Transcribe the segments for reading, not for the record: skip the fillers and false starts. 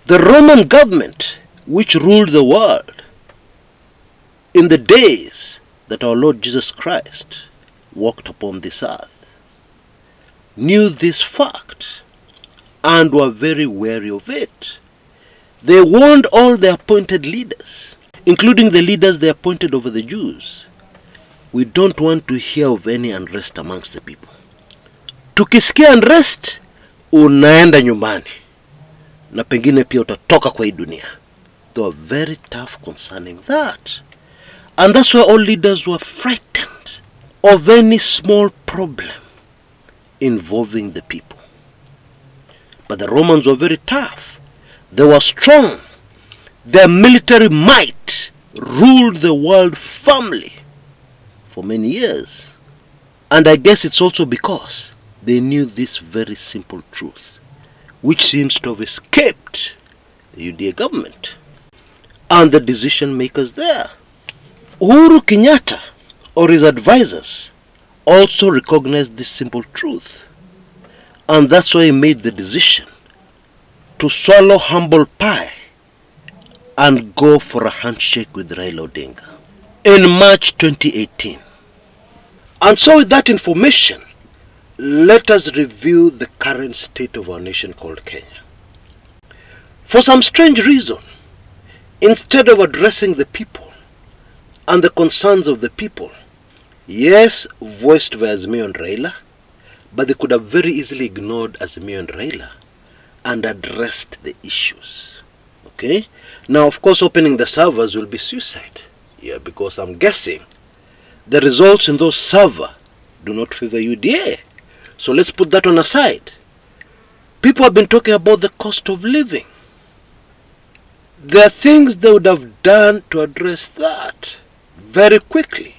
The Roman government, which ruled the world in the days that our Lord Jesus Christ walked upon this earth, knew this fact and were very wary of it. They warned all the appointed leaders, including the leaders they appointed over the Jews, we don't want to hear of any unrest amongst the people. Tukisikia unrest, unaenda nyumbani. Na pengine pia utatoka kwa hii dunia. They were very tough concerning that. And that's why all leaders were frightened of any small problem involving the people. But the Romans were very tough. They were strong. Their military might ruled the world firmly for many years. And I guess it's also because they knew this very simple truth, which seems to have escaped the UDA government and the decision makers there. Uhuru Kenyatta or his advisors also recognized this simple truth, and that's why he made the decision to swallow humble pie and go for a handshake with Raila Odinga in March 2018. And so with that information, let us review the current state of our nation called Kenya. For some strange reason, instead of addressing the people and the concerns of the people, yes, voiced via Azimio and Raila, but they could have very easily ignored Azimio and Raila and addressed the issues. Okay? Now, of course, opening the servers will be suicide. Yeah, because I'm guessing the results in those servers do not favor UDA. So let's put that on aside. People have been talking about the cost of living. There are things they would have done to address that very quickly.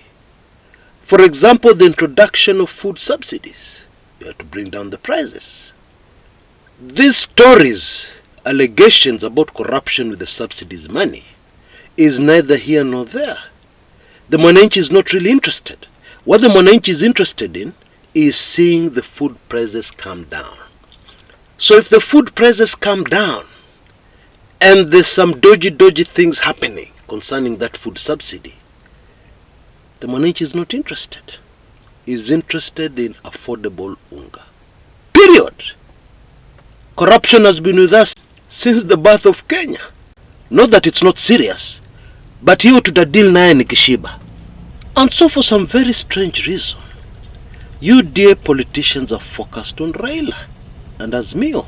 For example, the introduction of food subsidies. You have to bring down the prices. These stories, allegations about corruption with the subsidies money, is neither here nor there. The Mwananchi is not really interested. What the Mwananchi is interested in is seeing the food prices come down. So if the food prices come down and there's some dodgy things happening concerning that food subsidy, the Mwananchi is not interested. He's interested in affordable unga. Period. Corruption has been with us since the birth of Kenya. Not that it's not serious, but hiyo tutadili naye ni kishiba. And so for some very strange reason, UDA politicians are focused on Raila and Azimio.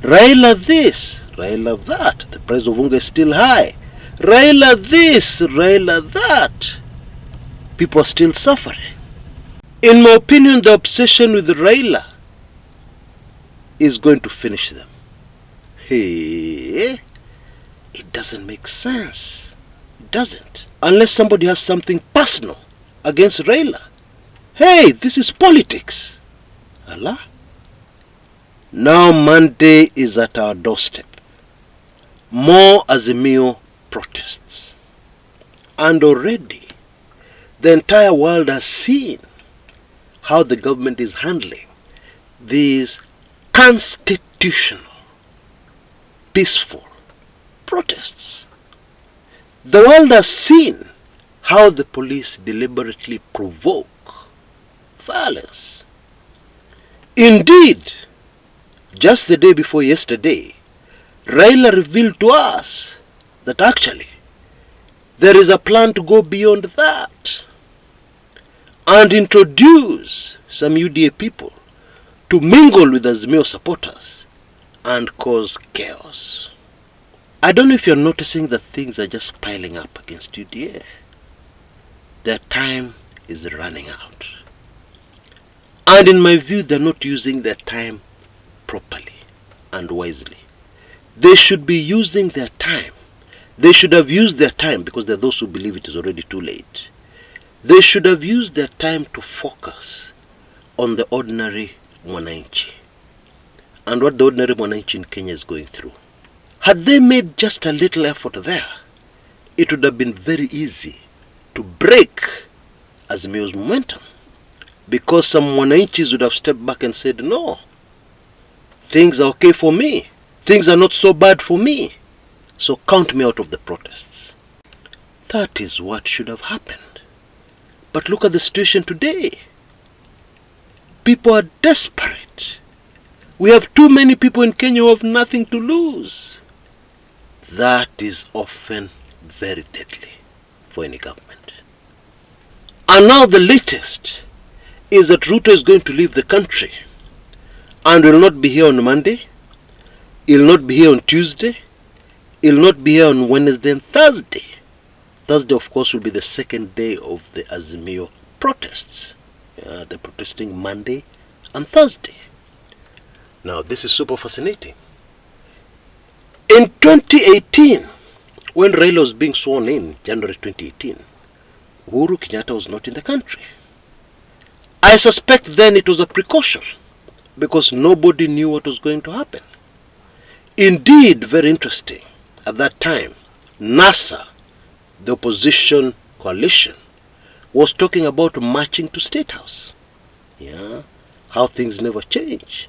Raila this, Raila that. The price of unga is still high. Raila this, Raila that. People are still suffering. In my opinion, the obsession with Raila is going to finish them. Hey, it doesn't make sense. It doesn't. Unless somebody has something personal against Raila. Hey, this is politics. Allah. Now Monday is at our doorstep. More Azimio protests. And already, the entire world has seen how the government is handling these constitutional, peaceful protests. The world has seen how the police deliberately provoke violence. Indeed, just the day before yesterday, Raila revealed to us that actually there is a plan to go beyond that and introduce some UDA people to mingle with Azimio supporters and cause chaos. I don't know if you're noticing that things are just piling up against UDA. Their time is running out. And in my view, they're not using their time properly and wisely. They should be using their time. They should have used their time, because there are those who believe it is already too late. They should have used their time to focus on the ordinary Mwananchi and what the ordinary Mwananchi in Kenya is going through. Had they made just a little effort there, it would have been very easy to break Azimio's momentum, because some Mwananchis would have stepped back and said, no, things are okay for me. things are not so bad for me, so count me out of the protests. That is what should have happened. But look at the situation today. People are desperate. We have too many people in Kenya who have nothing to lose. That is often very deadly for any government. And now the latest is that Ruto is going to leave the country and will not be here on Monday, he'll not be here on Tuesday, he'll not be here on Wednesday and Thursday. Thursday, of course, will be the second day of the Azimio protests. They're protesting Monday and Thursday. Now, this is super fascinating. In 2018, when Raila was being sworn in, January 2018, Uhuru Kenyatta was not in the country. I suspect then it was a precaution, because nobody knew what was going to happen. Indeed, very interesting, at that time, NASA, the opposition coalition, was talking about marching to State House. Yeah, how things never change.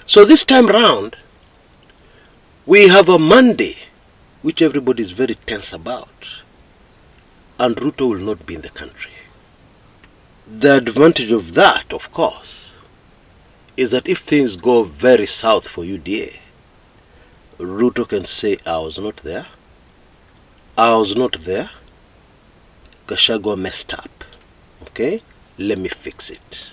So this time round, we have a Monday, which everybody is very tense about, and Ruto will not be in the country. The advantage of that, of course, is that if things go very south for UDA, Ruto can say, I was not there, Gachagua messed up, okay, let me fix it.